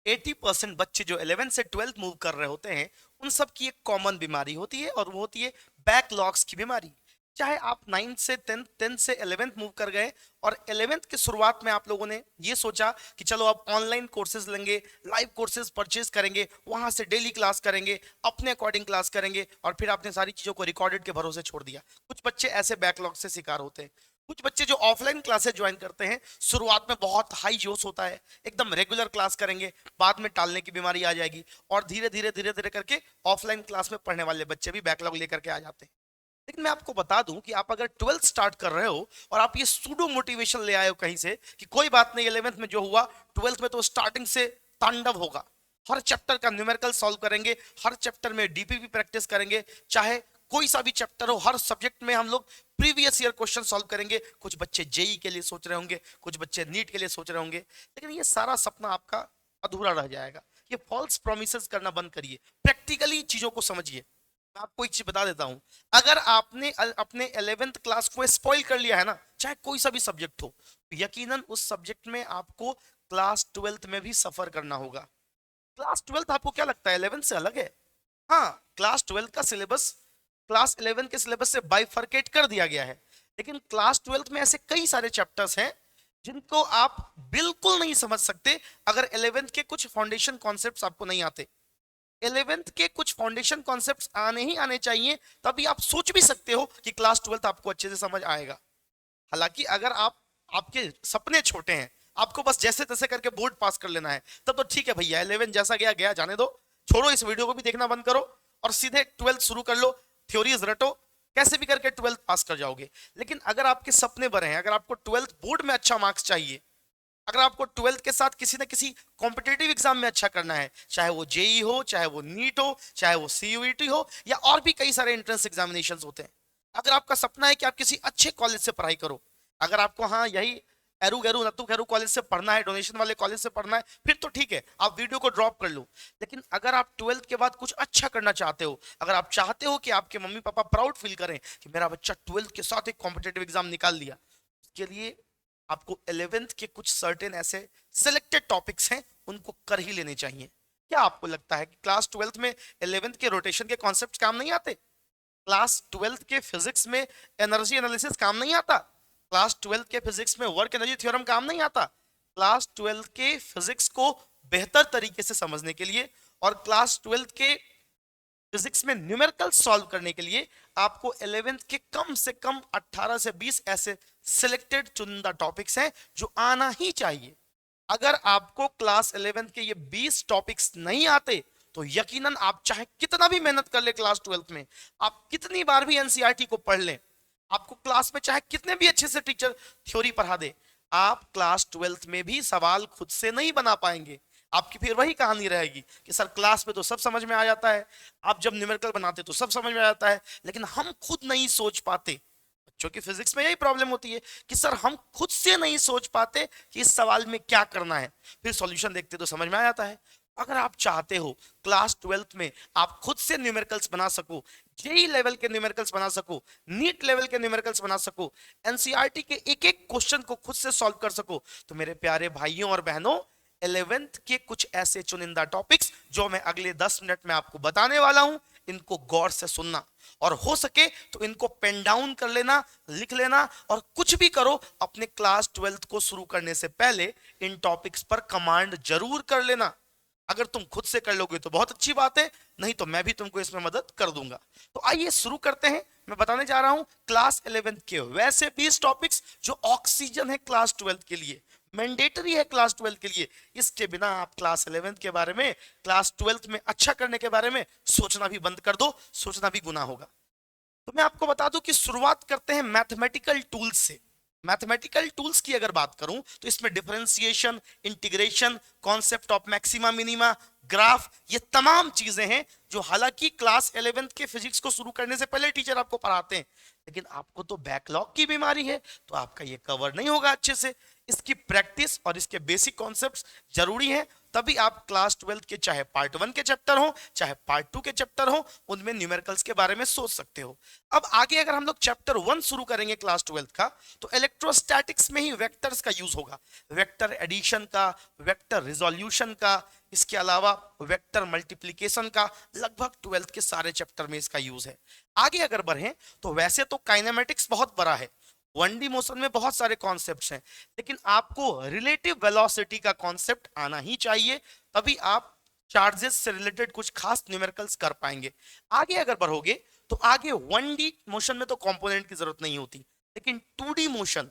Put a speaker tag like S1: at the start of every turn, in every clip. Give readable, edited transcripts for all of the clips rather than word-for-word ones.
S1: 80% बच्चे जो 11th से 12th मूव कर रहे होते हैं, उन सब की एक कॉमन बीमारी होती है और वो होती है बैकलॉग्स की बीमारी। चाहे आप 9th से 10th, 10th से 11th मूव कर गए और 11th की शुरुआत में आप लोगों ने ये सोचा कि चलो अब ऑनलाइन कोर्सेज लेंगे, लाइव कोर्सेज परचेज करेंगे, वहां से डेली क्लास करेंगे, अपने अकॉर्डिंग क्लास करेंगे, और फिर आपने सारी चीजों को रिकॉर्डेड के भरोसे छोड़ दिया। कुछ बच्चे ऐसे बैकलॉग से शिकार होते हैं। कुछ बच्चे जो ऑफलाइन क्लासेस ज्वाइन करते हैं, शुरुआत में बहुत हाई जोश होता है, एकदम रेगुलर क्लास करेंगे, बाद में टालने की बीमारी आ जाएगी, और धीरे धीरे धीरे धीरे करके ऑफलाइन क्लास में पढ़ने वाले बच्चे भी बैकलॉग लेकर के आ जाते हैं। लेकिन मैं आपको बता दूं कि आप अगर 12th स्टार्ट कर रहे हो और आप ये सूडो मोटिवेशन ले आए हो कहीं से कि कोई बात नहीं, 11th में जो हुआ 12th में तो स्टार्टिंग से तांडव होगा, हर चैप्टर का न्यूमेरिकल सॉल्व करेंगे, हर चैप्टर में डीपीपी प्रैक्टिस करेंगे, चाहे कोई सा भी चैप्टर हो, हर सब्जेक्ट में हम लोग प्रीवियस ईयर क्वेश्चन सॉल्व करेंगे। कुछ बच्चे जेई के लिए सोच रहे होंगे, कुछ बच्चे नीट के लिए सोच रहे होंगे, लेकिन ये सारा सपना आपका अधूरा रह जाएगा। ये फॉल्स प्रोमिसेस करना बंद करिए, प्रैक्टिकली चीजों को समझिए। मैं आपको एक चीज बता देता हूं, अगर आपने अपने 11th क्लास को स्पॉइल कर लिया है ना, चाहे कोई सा भी सब्जेक्ट हो, तो यकीनन उस सब्जेक्ट में आपको क्लास 12th में भी सफर करना होगा। क्लास 12th आपको क्या लगता है 11th से अलग है? हाँ, क्लास 12th का सिलेबस क्लास 11 के सिलेबस से बाइफरकेट कर दिया गया है, लेकिन क्लास 12th में ऐसे कई सारे चैप्टर्स हैं जिनको आप बिल्कुल नहीं समझ सकते अगर 11th के कुछ फाउंडेशन कॉन्सेप्ट्स आपको नहीं आते। 11th के कुछ फाउंडेशन कॉन्सेप्ट्स आने ही आने चाहिए, तभी आप सोच भी सकते हो कि क्लास 12th आपको अच्छे से समझ आएगा। हालांकि अगर आपके सपने छोटे हैं, आपको बस जैसे तैसे करके बोर्ड पास कर लेना है, तब तो ठीक है भैया, 11 जैसा गया गया, जाने दो, छोड़ो, इस वीडियो को भी देखना बंद करो और सीधे 12th शुरू कर लो, थ्योरीज रटो, कैसे भी करके 12th पास कर जाओगे। लेकिन अगर आपके सपने बड़े हैं, अगर आपको 12th बोर्ड में अच्छा मार्क्स चाहिए, अगर आपको 12th के साथ किसी ना किसी कॉम्पिटेटिव एग्जाम में अच्छा करना है, चाहे वो जेई हो, चाहे वो नीट हो, चाहे वो सीयूईटी हो, या और भी कई सारे एंट्रेंस एग्जामिनेशंस होते हैं, अगर आपका सपना है कि आप किसी अच्छे कॉलेज से पढ़ाई करो, अगर आपको हाँ यही एरू गैरू नत्थु खैरू कॉलेज से पढ़ना है, डोनेशन वाले कॉलेज से पढ़ना है, फिर तो ठीक है, आप वीडियो को ड्रॉप कर लो। लेकिन अगर आप 12th के बाद कुछ अच्छा करना चाहते हो, अगर आप चाहते हो कि आपके मम्मी पापा प्राउड फील करें कि मेरा बच्चा 12th के साथ एक कॉम्पिटेटिव एग्जाम निकाल लिया, उसके लिए आपको 11th के कुछ सर्टेन ऐसे सिलेक्टेड टॉपिक्स हैं, उनको कर ही लेने चाहिए। क्या आपको लगता है कि क्लास 12th में 11th के रोटेशन के कॉन्सेप्ट काम नहीं आते? क्लास 12th के फिजिक्स में एनर्जी एनालिसिस काम नहीं आता? क्लास 12th के फिजिक्स में वर्क एनर्जी थ्योरम काम नहीं आता? क्लास 12th के फिजिक्स को बेहतर तरीके से समझने के लिए और क्लास 12th के फिजिक्स में न्यूमेरिकल सॉल्व करने के लिए आपको 11th के कम से कम 18 से 20 ऐसे सिलेक्टेड चुनिंदा टॉपिक्स हैं जो आना ही चाहिए। अगर आपको क्लास 11th के ये 20 टॉपिक्स नहीं आते, तो यकीनन आप चाहे कितना भी मेहनत कर ले क्लास 12th में, आप कितनी बार भी एनसीईआरटी को पढ़ लें, आपको क्लास में चाहे कितने भी अच्छे से टीचर थ्योरी पढ़ा दे, आप क्लास 12th में भी सवाल खुद से नहीं बना पाएंगे। आपकी फिर वही कहानी रहेगी कि सर क्लास में तो सब समझ में आ जाता है, आप जब न्यूमेरिकल बनाते तो सब समझ में आ जाता है, लेकिन हम खुद नहीं सोच पाते। बच्चों की फिजिक्स में यही प्रॉब्लम होती है कि सर हम खुद से नहीं सोच पाते कि इस सवाल में क्या करना है, फिर सॉल्यूशन देखते तो समझ में आ जाता है। अगर आप चाहते हो क्लास 12th में आप खुद से न्यूमेरिकल्स बना सको, जेई लेवल के न्यूमेरिकल्स बना सको, नीट लेवल के न्यूमेरिकल्स बना सको, एनसीईआरटी के एक एक क्वेश्चन को खुद से सॉल्व कर सको, तो मेरे प्यारे भाइयों और बहनों, 11th के कुछ ऐसे चुनिंदा टॉपिक्स जो मैं अगले 10 मिनट में आपको बताने वाला हूं, इनको गौर से सुनना, और हो सके तो इनको पेन डाउन कर लेना, लिख लेना, और कुछ भी करो अपने क्लास 12th को शुरू करने से पहले इन टॉपिक्स पर कमांड जरूर कर लेना। अगर तुम खुद से कर लोगे तो बहुत अच्छी बात है, नहीं तो मैं भी तुमको इसमें मदद कर दूंगा। तो आइए शुरू करते हैं। मैं बताने जा रहा हूं क्लास 11th के वैसे 20 टॉपिक्स जो ऑक्सीजन है क्लास 12th के लिए, मैंडेटरी है क्लास 12th के लिए। इसके बिना आप क्लास 11th के बारे में, क्लास 12th में अच्छा करने के बारे में सोचना भी बंद कर दो, सोचना भी गुनाह होगा। तो मैं आपको बता दूं कि शुरुआत करते हैं मैथमेटिकल टूल्स से। मैथमेटिकल टूल्स की अगर बात करूं तो इसमें differentiation, integration, concept of maxima minima, graph, ये तमाम चीजें हैं जो हालांकि क्लास 11th के फिजिक्स को शुरू करने से पहले टीचर आपको पढ़ाते हैं, लेकिन आपको तो बैकलॉग की बीमारी है, तो आपका ये कवर नहीं होगा अच्छे से। इसकी प्रैक्टिस और इसके बेसिक कॉन्सेप्ट्स जरूरी हैं, तभी आप क्लास 12 के चाहे पार्ट 1 के चैप्टर हो चाहे पार्ट 2 के चैप्टर हो उनमें न्यूमेरिकल्स के बारे में सोच सकते हो। अब आगे अगर हम लोग चैप्टर 1 शुरू करेंगे क्लास 12 का, तो इलेक्ट्रोस्टैटिक्स में ही वेक्टर्स का यूज होगा, वेक्टर एडिशन का, वेक्टर रिजोल्यूशन का, इसके अलावा वेक्टर मल्टीप्लिकेशन का, लगभग 12th के सारे चैप्टर में इसका यूज है। आगे अगर बढ़ें तो वैसे तो काइनेमेटिक्स बहुत बड़ा है, 1D मोशन में बहुत सारे कॉन्सेप्ट्स हैं, लेकिन आपको रिलेटिव वेलोसिटी का कॉन्सेप्ट आना ही चाहिए, तभी आप चार्जेस से रिलेटेड कुछ खास न्यूमेरिकल्स कर पाएंगे। आगे अगर बढ़ोगे तो आगे 1D मोशन में तो कंपोनेंट की जरूरत नहीं होती, लेकिन 2D मोशन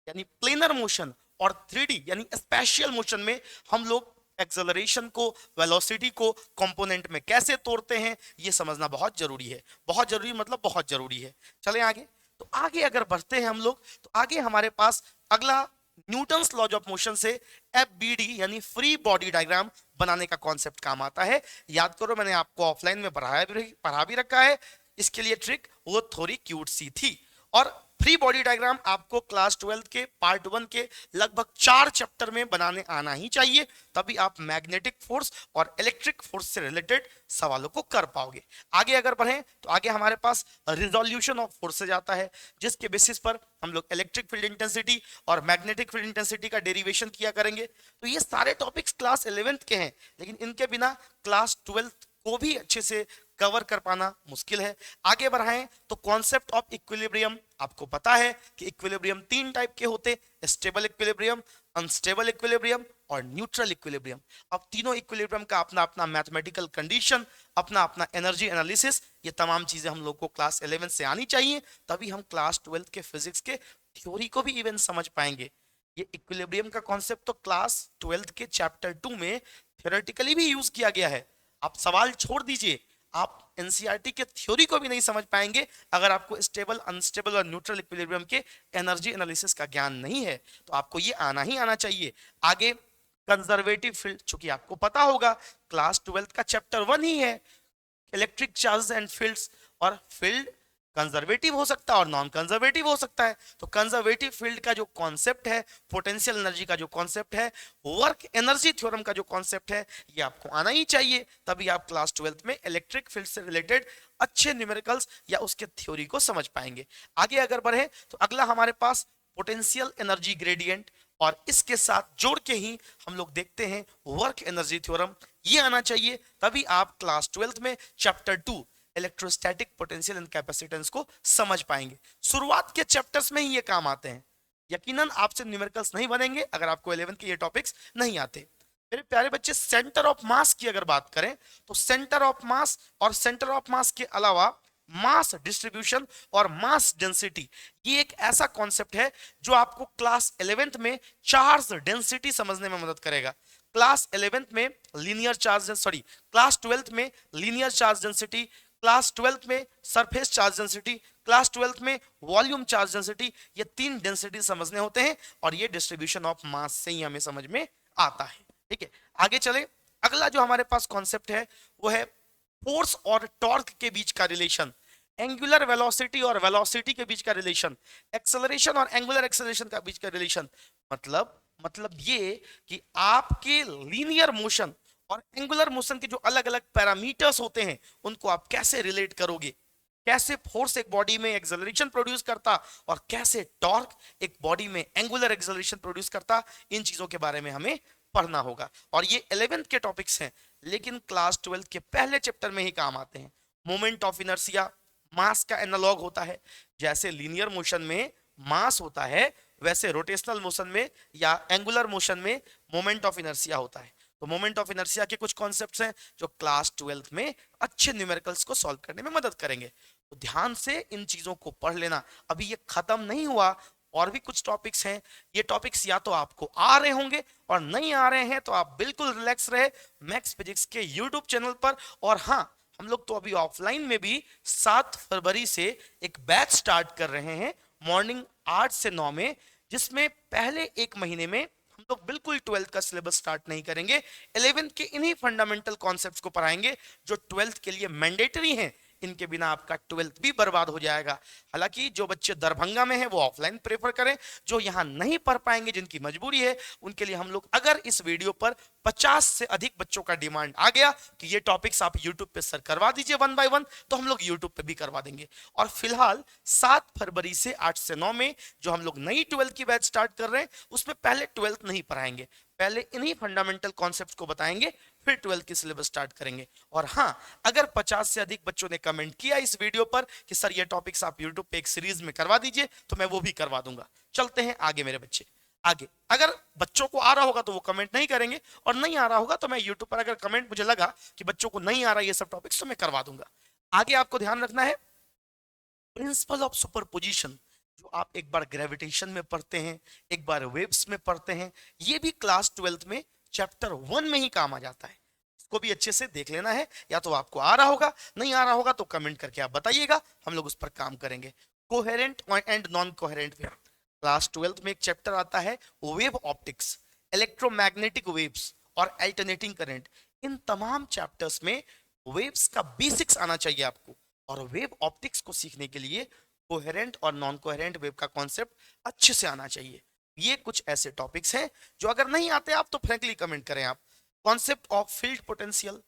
S1: यानी प्लेनर मोशन और 3D यानी स्पेशियल मोशन में हम लोग एक्सेलरेशन को, वेलोसिटी को कंपोनेंट में कैसे तोड़ते हैं, ये समझना बहुत जरूरी है। बहुत जरूरी मतलब बहुत जरूरी है। चलें आगे। तो आगे अगर बढ़ते हैं हम लोग, तो आगे हमारे पास अगला न्यूटन्स लॉज ऑफ मोशन से FBD यानी फ्री बॉडी डायग्राम बनाने का कॉन्सेप्ट काम आता है। याद करो, मैंने आपको ऑफलाइन में पढ़ा भी रखा है। इसके लिए ट्रिक वो थोड़ी क्यूट सी थी। और फ्री बॉडी डायग्राम आपको क्लास 12 के पार्ट 1 के लगभग 4 चैप्टर में बनाने आना ही चाहिए, तभी आप मैग्नेटिक फोर्स और इलेक्ट्रिक फोर्स से रिलेटेड सवालों को कर पाओगे। आगे अगर बढ़ें तो आगे हमारे पास रिजोल्यूशन ऑफ फोर्सेज आता है, जिसके बेसिस पर हम लोग इलेक्ट्रिक फील्ड इंटेंसिटी और मैग्नेटिक फील्ड इंटेंसिटी का डेरिवेशन किया करेंगे। तो ये सारे टॉपिक्स क्लास 11th के हैं, लेकिन इनके बिना क्लास 12th को भी अच्छे से कवर कर पाना मुश्किल है। आगे बढ़ाएं तो कॉन्सेप्ट ऑफ इक्विलिब्रियम, आपको पता है कि इक्विलिब्रियम 3 टाइप के होते, स्टेबल इक्विलिब्रियम, अनस्टेबल इक्विलिब्रियम और न्यूट्रल इक्विलिब्रियम। अब तीनों इक्विलिब्रियम का अपना अपना मैथमेटिकल कंडीशन, अपना अपना एनर्जी एनालिसिस, ये तमाम चीजें हम लोग को क्लास 11 से आनी चाहिए, तभी हम क्लास 12 के फिजिक्स के थ्योरी को भी इवन समझ पाएंगे। ये इक्विलिब्रियम का कॉन्सेप्ट तो क्लास 12 के चैप्टर 2 में थ्योरेटिकली भी यूज किया गया है। आप सवाल छोड़ दीजिए, आप एनसीईआरटी के थ्योरी को भी नहीं समझ पाएंगे अगर आपको स्टेबल, अनस्टेबल और न्यूट्रल इक्विलिब्रियम के एनर्जी एनालिसिस का ज्ञान नहीं है। तो आपको ये आना ही आना चाहिए। आगे कंजर्वेटिव फील्ड, चूंकि आपको पता होगा क्लास 12 का चैप्टर 1 ही है इलेक्ट्रिक चार्जेस एंड फील्ड्स, और फील्ड कंजर्वेटिव हो सकता है और नॉन कंजर्वेटिव हो सकता है। तो कंजर्वेटिव फील्ड का जो कॉन्सेप्ट है, पोटेंशियल एनर्जी का जो कॉन्सेप्ट है, वर्क एनर्जी थ्योरम का जो कॉन्सेप्ट है, ये आपको आना ही चाहिए, तभी आप क्लास 12 में इलेक्ट्रिक फील्ड से रिलेटेड अच्छे न्यूमेरिकल्स या उसके थ्योरी को समझ पाएंगे। आगे अगर बढ़े तो अगला हमारे पास पोटेंशियल एनर्जी ग्रेडियंट, और इसके साथ जोड़ के ही हम लोग देखते हैं वर्क एनर्जी थ्योरम, ये आना चाहिए, तभी आप क्लास 12 में chapter 2 electrostatic potential and capacitance को समझ पाएंगे। शुरुआत के चैप्टर्स में ही ये काम आते हैं। यकीनन आपसे न्यूमेरिकल्स नहीं बनेंगे अगर आपको 11 के ये टॉपिक्स नहीं आते। मेरे प्यारे बच्चे, सेंटर ऑफ मास की अगर बात करें तो सेंटर ऑफ मास और सेंटर ऑफ मास के अलावा मास डिस्ट्रीब्यूशन और मास डेंसिटी, ये एक ऐसा कॉन्सेप्ट है जो आपको क्लास 11th में चार्ज डेंसिटी समझने में मदद करेगा। क्लास 11th में लीनियर चार्ज, क्लास 12th में linear charge density, class 12th में surface charge density, class 12th में वॉल्यूम चार्ज डेंसिटी, ये 3 डेंसिटी समझने होते हैं, और ये डिस्ट्रीब्यूशन ऑफ मास से ही हमें समझ में आता है। ठीक है, आगे चले। अगला जो हमारे पास कॉन्सेप्ट है वो है फोर्स और टॉर्क के बीच का रिलेशन, एंगुलर वेलोसिटी और वेलोसिटी के बीच का रिलेशन, एक्सेलरेशन और एंगुलर एक्सेलरेशन का बीच का रिलेशन। मतलब ये कि आपके लीनियर मोशन और एंगुलर मोशन के जो अलग अलग पैरामीटर्स होते हैं उनको आप कैसे रिलेट करोगे, कैसे फोर्स एक बॉडी में एक्सेलरेशन प्रोड्यूस करता और कैसे टॉर्क एक बॉडी में एंगुलर एक्सेलरेशन प्रोड्यूस करता, इन चीजों के बारे में हमें पढ़ना होगा। और ये 11th के टॉपिक्स हैं, लेकिन क्लास 12 के पहले चैप्टर में ही काम आते हैं। मोमेंट ऑफ इनर्शिया मास का एनालॉग होता है, जैसे लीनियर मोशन में मास होता है वैसे रोटेशनल मोशन में या एंगुलर मोशन में मोमेंट ऑफ इनर्शिया होता है। तो मोमेंट ऑफ इनर्शिया के कुछ कॉन्सेप्ट्स हैं जो क्लास 12 में अच्छे न्यूमेरिकल्स को सॉल्व करने में मदद करेंगे। तो ध्यान से इन चीजों को पढ़ लेना, अभी ये खत्म नहीं हुआ, और भी कुछ टॉपिक्स हैं। ये टॉपिक्स या तो आपको आ रहे होंगे और नहीं आ रहे हैं तो आप बिल्कुल रिलैक्स रहे मैक्स फिजिक्स के यूट्यूब चैनल पर। और हाँ, हम लोग तो अभी ऑफलाइन में भी 7 फरवरी से एक बैच स्टार्ट कर रहे हैं मॉर्निंग 8 से 9 में, जिसमें पहले एक महीने में हम लोग बिल्कुल 12th का सिलेबस स्टार्ट नहीं करेंगे, 11th के इन्हीं फंडामेंटल कॉन्सेप्ट्स को पढ़ाएंगे जो 12th के लिए मैंडेटरी हैं। इनके बिना आपका 12th भी बर्बाद हो जाएगा। हालांकि जो बच्चे दरभंगा में हैं वो ऑफलाइन प्रेफर करें, जो यहाँ नहीं पढ़ पाएंगे, जिनकी मजबूरी है, उनके लिए हम लोग, अगर इस वीडियो पर 50 से अधिक बच्चों का डिमांड आ गया कि ये टॉपिक्स आप यूट्यूब पे सर करवा दीजिए 1 बाय 1, तो हम लोग यूट्यूब पे भी करवा देंगे। और फिलहाल 7 फरवरी से 8 से 9 में जो हम लोग नई 12th की बैच स्टार्ट कर रहे हैं, उसमें पहले 12th नहीं पढ़ाएंगे, पहले इन्हीं फंडामेंटल कॉन्सेप्ट्स को बताएंगे, फिर 12th की सिलेबस स्टार्ट करेंगे। और हाँ, अगर 50 से अधिक बच्चों ने कमेंट किया इस वीडियो पर कि सर ये टॉपिक्स आप यूट्यूब पे एक सीरीज में करवा दीजिए, तो मैं वो भी करवा दूंगा। चलते हैं आगे मेरे बच्चे, आगे। अगर बच्चों को आ रहा होगा तो वो कमेंट नहीं करेंगे, और नहीं आ रहा होगा तो मैं यूट्यूब पर अगर कमेंट मुझे लगा कि बच्चों को नहीं आ रहा ये सब टॉपिक्स, तो मैं करवा दूंगा। आगे आपको ध्यान रखना है प्रिंसिपल ऑफ सुपरपोजिशन, जो आप एक बार ग्रेविटेशन में पढ़ते हैं, एक बार वेव्स में पढ़ते हैं, ये भी क्लास 12th में चैप्टर 1 में ही काम आ जाता है। इसको भी अच्छे से देख लेना है, या तो आपको आ रहा होगा, नहीं आ रहा होगा तो कमेंट करके आप बताइएगा, हम लोग उस पर काम करेंगे। Coherent and non coherent wave, class 12th में एक चैप्टर आता है वेव ऑप्टिक्स, इलेक्ट्रोमैग्नेटिक वेव्स और अल्टरनेटिंग करंट। इन तमाम चैप्टर्स में वेव्स का बेसिक्स आना चाहिए आपको, और वेव ऑप्टिक्स को सीखने के लिए कोहेरेंट और नॉन कोहेरेंट वेव का कॉन्सेप्ट अच्छे से आना चाहिए। ये कुछ ऐसे टॉपिक्स हैं जो अगर नहीं आते आप तो फ्रैंकली कमेंट करें आप। कॉन्सेप्ट ऑफ फील्ड पोटेंशियल,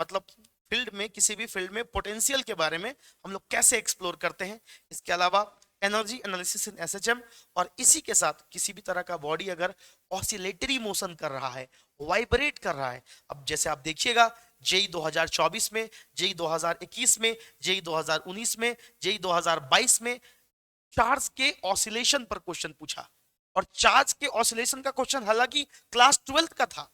S1: मतलब फील्ड में, किसी भी फील्ड में पोटेंशियल के बारे में हम लोग कैसे एक्सप्लोर करते हैं। इसके अलावा एनर्जी एनालिसिस इन एसएचएम, और इसी के साथ किसी भी तरह का बॉडी अगर ऑसिलेटरी मोशन कर रहा है, वाइब्रेट कर रहा है। अब जैसे आप देखिएगा जेई 2024 में, जेई 2021 में, जेई 2019 में, जेई 2022 में चार्ज के ऑसिलेशन पर क्वेश्चन पूछा, और चार्ज के ऑसिलेशन का क्वेश्चन हालांकि क्लास 12th का था,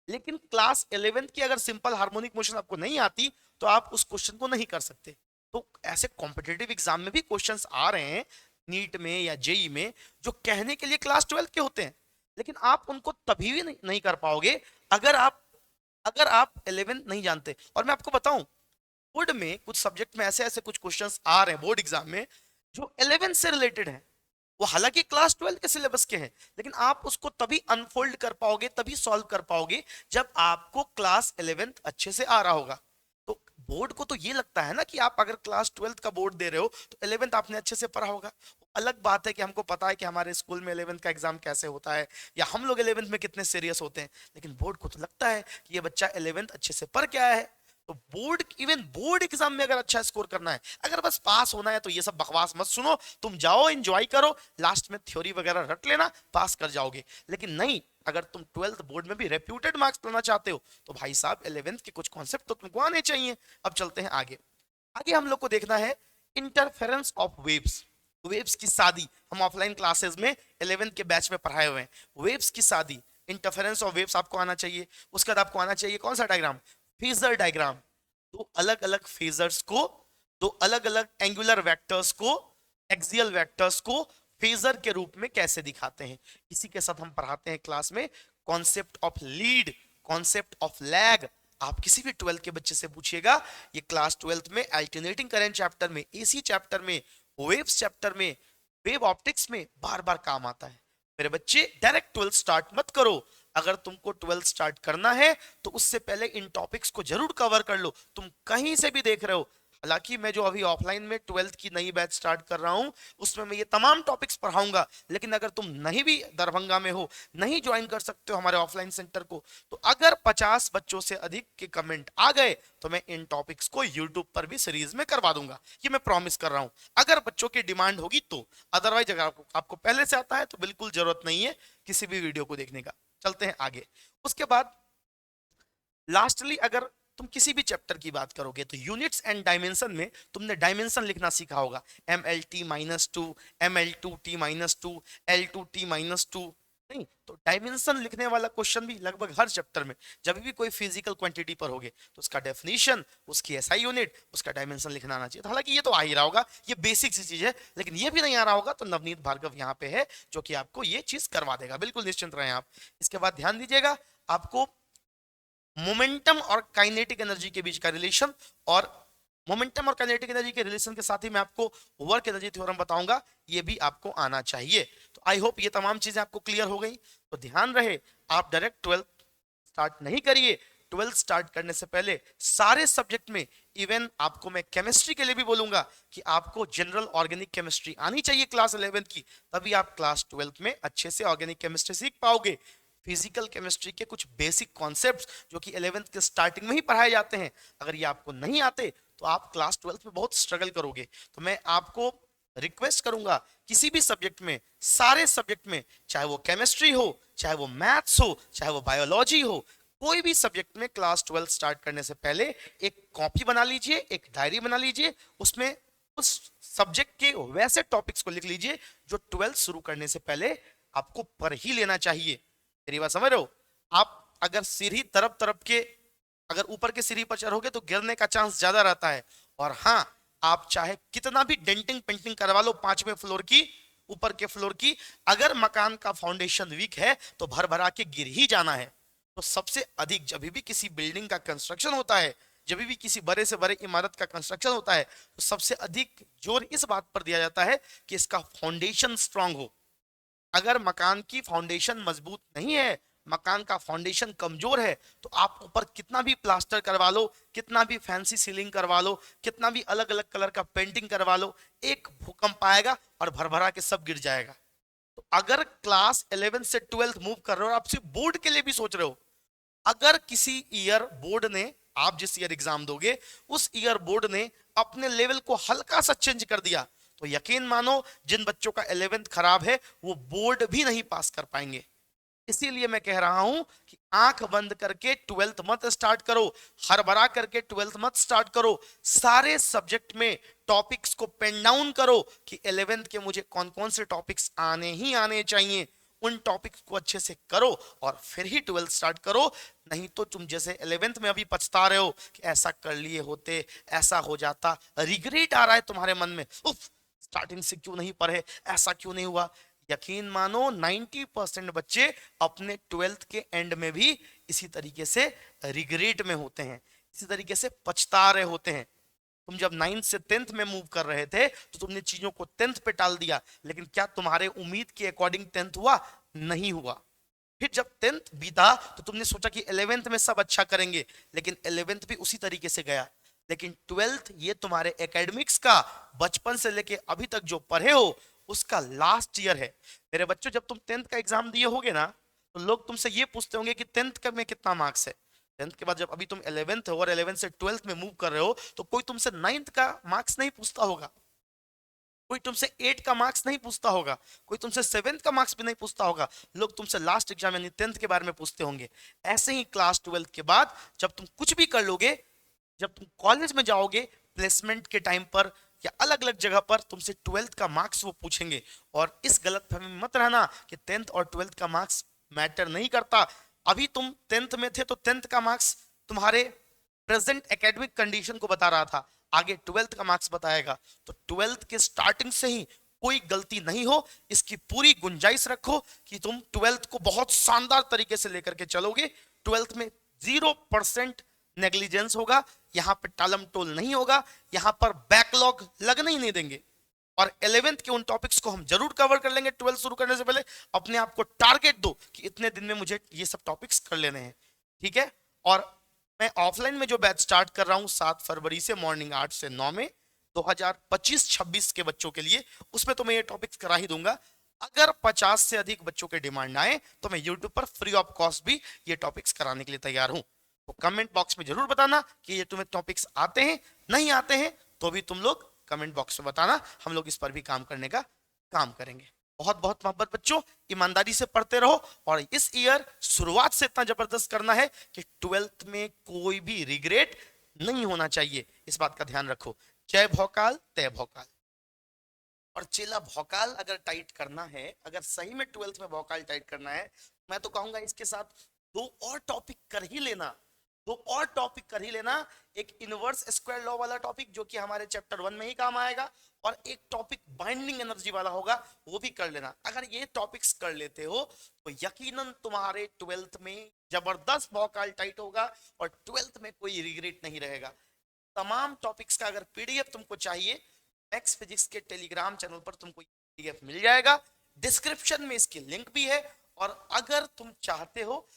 S1: लेकिन क्लास 11th की अगर सिंपल हार्मोनिक मोशन आपको नहीं आती तो आप उस क्वेश्चन को नहीं कर सकते। तो ऐसे कॉम्पिटिटिव एग्जाम में भी क्वेश्चंस आ रहे हैं, नीट में या जेई में, जो कहने के लिए क्लास 12th के होते हैं, लेकिन आप उनको तभी भी नहीं कर पाओगे अगर आप 11th नहीं जानते। और मैं आपको बताऊं, बोर्ड में कुछ सब्जेक्ट में ऐसे ऐसे कुछ क्वेश्चंस आ रहे हैं बोर्ड एग्जाम में जो 11th से रिलेटेड है, वो हालांकि क्लास 12th के सिलेबस के हैं, लेकिन आप उसको तभी अनफोल्ड कर पाओगे, तभी सॉल्व कर पाओगे जब आपको क्लास 11th अच्छे से आ रहा होगा। तो बोर्ड को तो ये लगता है ना कि आप अगर क्लास 12th का बोर्ड दे रहे हो तो 11th आपने अच्छे से पढ़ा होगा। अलग बात है कि हमको पता है कि हमारे स्कूल में 11th का एग्जाम कैसे होता है, या हम लोग 11th में कितने सीरियस होते हैं, लेकिन बोर्ड को तो लगता है कि ये बच्चा 11th अच्छे से पढ़ के आया है। तो बोर्ड एग्जाम में अगर अच्छा स्कोर करना है, अगर बस पास होना है, तो ये सब बकवास मत सुनो, तुम जाओ एंजॉय करो, लास्ट में थ्योरी वगैरह रट लेना, पास कर जाओगे। लेकिन नहीं, अगर तुम 12th बोर्ड में भी रेप्यूटेड मार्क्स लाना चाहते हो तो भाई साहब 11th के कुछ कॉन्सेप्ट तो तुमको आने चाहिए। अब चलते हैं आगे। आगे हम लोग को देखना है इंटरफेरेंस ऑफ वेव्स, वेव्स की शादी। हम ऑफलाइन क्लासेस में 11th के बैच में पढ़ाए हुए हैं, वेव्स की शादी, इंटरफेरेंस ऑफ वेव्स आपको आना चाहिए। उसके बाद आपको आना चाहिए कौन सा डायग्राम, फेजर डायग्राम। दो अलग अलग फेजर्स को, दो अलग अलग एंगुलर वेक्टर्स को, एक्सियल वेक्टर्स को फेजर के रूप में कैसे दिखाते हैं। इसी के साथ हम पढ़ाते हैं क्लास में concept of lead, concept of lag. आप किसी भी 12th के बच्चे से पूछिएगा, ये क्लास 12th में अल्टरनेटिंग करंट चैप्टर में, एसी चैप्टर में, वेव्स चैप्टर में, वेव ऑप्टिक्स में बार बार काम आता है। मेरे बच्चे डायरेक्ट 12th स्टार्ट मत करो, अगर तुमको 12th स्टार्ट करना है तो उससे पहले इन टॉपिक्स को जरूर कवर कर लो। तुम कहीं से भी देख रहे हो, हालांकि मैं जो अभी ऑफलाइन में 12th की नई बैच स्टार्ट कर रहा हूं उसमें मैं ये तमाम टॉपिक्स पढ़ाऊंगा, लेकिन अगर तुम नहीं भी दरभंगा में हो, नहीं ज्वाइन कर सकते हो हमारे ऑफलाइन सेंटर को, तो अगर 50 बच्चों से अधिक के कमेंट आ गए तो मैं इन टॉपिक्स को यूट्यूब पर भी सीरीज में करवा दूंगा, ये मैं प्रॉमिस कर रहा हूं, अगर बच्चों की डिमांड होगी तो। अदरवाइज अगर आपको पहले से आता है तो बिल्कुल जरूरत नहीं है किसी भी वीडियो को देखने का। चलते हैं आगे। उसके बाद लास्टली अगर तुम किसी भी चैप्टर की बात करोगे तो यूनिट्स एंड डायमेंशन में तुमने डायमेंशन लिखना सीखा होगा, MLT-2, ML2T-2, L2T-2। नहीं तो डायमेंशन लिखने वाला क्वेश्चन भी लगभग हर चैप्टर में, जब भी कोई फिजिकल क्वांटिटी पर होगे तो उसका डेफिनेशन, उसकी एसआई यूनिट, उसका डायमेंशन लिखना आना चाहिए। तो हालांकि ये तो आ ही रहा होगा, ये बेसिक सी चीज है, लेकिन ये भी नहीं आ रहा होगा तो नवनीत भार्गव यहाँ पे है जो कि आपको ये चीज करवा देगा, बिल्कुल निश्चिंत रहें आप। इसके बाद ध्यान दीजिएगा, आपको मोमेंटम और काइनेटिक एनर्जी के बीच का रिलेशन, और मोमेंटम और काइनेटिक एनर्जी के रिलेशन के साथ ही मैं आपको वर्क एनर्जी थ्योरम बताऊंगा, ये भी आपको आना चाहिए। तो आई होप ये तमाम चीजें आपको क्लियर हो गई। तो ध्यान रहे, आप डायरेक्ट 12th स्टार्ट नहीं करिए, ट्वेल्थ स्टार्ट करने से पहले सारे सब्जेक्ट में, इवन आपको मैं केमिस्ट्री के लिए भी बोलूंगा कि आपको जनरल ऑर्गेनिक केमिस्ट्री आनी चाहिए क्लास 11th की, तभी आप क्लास 12th में अच्छे से ऑर्गेनिक केमिस्ट्री सीख पाओगे। फिजिकल केमिस्ट्री के कुछ बेसिक कॉन्सेप्ट्स जो कि 11th के स्टार्टिंग में ही पढ़ाए जाते हैं, अगर ये आपको नहीं आते तो आप क्लास 12th में बहुत स्ट्रगल करोगे। तो मैं आपको रिक्वेस्ट करूंगा किसी भी सब्जेक्ट में, सारे सब्जेक्ट में, चाहे वो केमिस्ट्री हो, चाहे वो मैथ्स हो, चाहे वो बायोलॉजी हो, कोई भी सब्जेक्ट में क्लास 12 स्टार्ट करने से पहले एक कॉपी बना लीजिए, एक डायरी बना लीजिए, उसमें उस सब्जेक्ट के वैसे टॉपिक्स को लिख लीजिए जो 12 शुरू करने से पहले आपको पढ़ ही लेना चाहिए। मेरी बात समझ रहे हो? आप अगर सीढ़ी तरफ तरफ के, अगर ऊपर के सीढ़ी पर चढ़ोगे तो गिरने का चांस ज्यादा रहता है। और हाँ, आप चाहे कितना भी डेंटिंग पेंटिंग करवा लो 5वें फ्लोर की, ऊपर के फ्लोर की, अगर मकान का फाउंडेशन वीक है तो भर भरा के गिर ही जाना है। तो सबसे अधिक जब भी किसी बिल्डिंग का कंस्ट्रक्शन होता है, जब भी किसी बड़े से बड़े इमारत का कंस्ट्रक्शन होता है, तो सबसे अधिक जोर इस बात पर दिया जाता है कि इसका फाउंडेशन स्ट्रांग हो। अगर मकान की फाउंडेशन मजबूत नहीं है, मकान का फाउंडेशन कमजोर है, तो आप ऊपर कितना भी प्लास्टर करवा लो, कितना भी फैंसी सीलिंग करवा लो, कितना भी अलग अलग कलर का पेंटिंग करवा लो, एक भूकंप आएगा और भरभरा के सब गिर जाएगा। तो अगर क्लास 11 से 12 मूव कर रहे हो, आप सिर्फ बोर्ड के लिए भी सोच रहे हो, अगर किसी ईयर बोर्ड ने, आप जिस ईयर एग्जाम दोगे उस ईयर बोर्ड ने अपने लेवल को हल्का सा चेंज कर दिया, तो यकीन मानो जिन बच्चों का 11th खराब है वो बोर्ड भी नहीं पास कर पाएंगे। इसीलिए मैं कह रहा हूं कि आंख बंद करके 12th मत स्टार्ट करो, हरबरा करके 12th मत स्टार्ट करो। सारे सब्जेक्ट में टॉपिक्स को पेन डाउन करो कि 11th के मुझे कौन कौन से टॉपिक्स आने ही आने चाहिए, उन टॉपिक्स को अच्छे से करो और फिर ही 12th स्टार्ट करो। नहीं तो तुम जैसे 11th में अभी पछता रहे हो कि ऐसा कर लिए होते, ऐसा हो जाता, रिग्रेट आ रहा है तुम्हारे मन में, उफ स्टार्टिंग से क्यों नहीं पढ़े, ऐसा क्यों नहीं हुआ। यकीन मानो 90% बच्चे अपने 12th के एंड में भी इसी तरीके से रिग्रेट में होते हैं, इसी तरीके से पछता रहे होते हैं। तुम जब 9th से 10th में मूव कर रहे थे तो तुमने चीजों को 10th पे टाल दिया, लेकिन क्या तुम्हारे उम्मीद के अकॉर्डिंग 10th हुआ? नहीं हुआ। फिर जब 10th बीता तो तुमने सोचा कि 11th में सब अच्छा करेंगे, लेकिन 11th भी उसी तरीके से गया। लेकिन 12th ये तुम्हारे एकेडमिक्स का बचपन से लेके अभी तक जो पढ़े हो उसका लास्ट ईयर है। मेरे बच्चों, जब तुम 10th का एग्जाम दिए होगे ना, तो लोग तुमसे ये पूछते होंगे कि 10th का में कितना मार्क्स है। 10th के बाद जब अभी तुम 11th हो और 11th से 12th में मूव कर रहे हो, तो कोई तुमसे 9th का मार्क्स नहीं पूछता होगा, कोई तुमसे 8 का मार्क्स नहीं पूछता होगा, कोई तुमसे 7th का मार्क्स भी नहीं पूछता होगा। लोग तुमसे लास्ट एग्जाम यानी 10th के बारे में पूछते होंगे। ऐसे ही क्लास 12th के बाद जब तुम कुछ भी कर लोगे, जब तुम कॉलेज में जाओगे प्लेसमेंट के टाइम पर या अलग अलग जगह पर, तुमसे 12th का मार्क्स वो पूछेंगे। और इस गलतफहमी में मत रहना कि 10th और 12th का मार्क्स मैटर नहीं करता। अभी तुम 10th में थे तो 10th का मार्क्स तुम्हारे प्रेजेंट एकेडमिक कंडीशन को बता रहा था, आगे 12th का मार्क्स बताएगा। तो 12th के स्टार्टिंग से ही कोई गलती नहीं हो, इसकी पूरी गुंजाइश रखो कि तुम 12th को बहुत शानदार तरीके से लेकर के चलोगे। 12th में 0% नेग्लिजेंस होगा, यहां पर टालम टोल नहीं होगा, यहां पर बैकलॉग लगने ही नहीं देंगे। और 11th के उन टॉपिक्स को हम जरूर कवर कर लेंगे 12th शुरू करने से पहले। अपने आप को टारगेट दो कि इतने दिन में मुझे ये सब टॉपिक्स कर लेने हैं, ठीक है। और मैं ऑफलाइन में जो बैच स्टार्ट कर रहा हूं 7 फरवरी से मॉर्निंग 8 से 9 में 2025-26 के बच्चों के लिए, उसमें तो मैं ये टॉपिक्स करा ही दूंगा। अगर 50 से अधिक बच्चों के डिमांड आए तो मैं यूट्यूब पर फ्री ऑफ कॉस्ट भी ये टॉपिक्स कराने के लिए तैयार हूं। तो कमेंट बॉक्स में जरूर बताना कि ये तुम्हें टॉपिक्स आते हैं, नहीं आते हैं तो भी तुम लोग कमेंट बॉक्स में बताना, हम लोग इस पर भी काम करने का काम करेंगे। बहुत बहुत मोहब्बत बच्चों, ईमानदारी से पढ़ते रहो और इस ईयर शुरुआत से इतना जबरदस्त करना है कि 12th में कोई भी रिग्रेट नहीं होना चाहिए, इस बात का ध्यान रखो। जय भौकाल तय भौकाल। और चेला भौकाल अगर टाइट करना है, अगर सही में 12th में भौकाल टाइट करना है, मैं तो कहूंगा इसके साथ 2 और टॉपिक कर ही लेना, 2 और टॉपिक कर ही लेना। एक इनवर्स स्क्वायर लॉ वाला टॉपिक जो कि हमारे चैप्टर 1 में ही काम आएगा, और एक टॉपिक बाइंडिंग एनर्जी वाला होगा, वो भी कर लेना। अगर ये टॉपिक्स कर लेते हो तो यकीनन तुम्हारे 12th में जबरदस्त भौकाल टाइट होगा और 12th में कोई रिग्रेट नहीं रहेगा। तमाम टॉपिक्स का अगर पीडीएफ तुमको चाहिए, मैक्स फिजिक्स के टेलीग्राम चैनल पर तुमको पीडीएफ मिल जाएगा, डिस्क्रिप्शन में इसकी लिंक भी है। और अगर तुम चाहते हो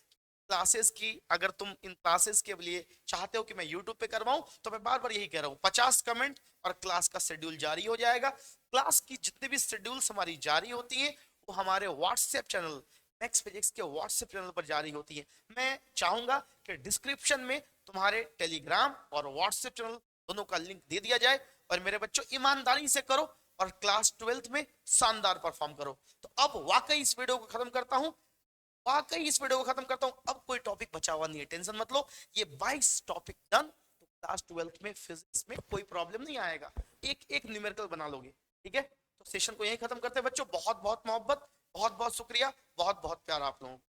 S1: क्लासेस की, अगर तुम इन क्लासेस के लिए चाहते हो कि मैं यूट्यूब पे करवाऊं, तो मैं बार बार यही कह रहा हूं, 50 कमेंट और क्लास का शेड्यूल जारी हो जाएगा। क्लास की जितने भी शेड्यूल्स हमारी जारी होती हैं वो हमारे व्हाट्सएप चैनल मैक्स फिजिक्स के व्हाट्सएप चैनल पर जारी होती है। मैं चाहूंगा कि डिस्क्रिप्शन में तुम्हारे टेलीग्राम और व्हाट्सएप चैनल दोनों का लिंक दे दिया जाए। और मेरे बच्चों, ईमानदारी से करो और क्लास 12th में शानदार परफॉर्म करो। तो अब वाकई इस वीडियो को खत्म करता हूं, वाकई इस वीडियो को खत्म करता हूं। अब कोई टॉपिक बचा हुआ नहीं है, टेंशन मत लो। ये 22 टॉपिक डन, तो क्लास 12th में फिजिक्स में कोई प्रॉब्लम नहीं आएगा, एक एक न्यूमेरिकल बना लोगे। ठीक है, तो सेशन को यहीं खत्म करते हैं बच्चों। बहुत बहुत मोहब्बत, बहुत बहुत शुक्रिया, बहुत बहुत प्यार आप लोगों को।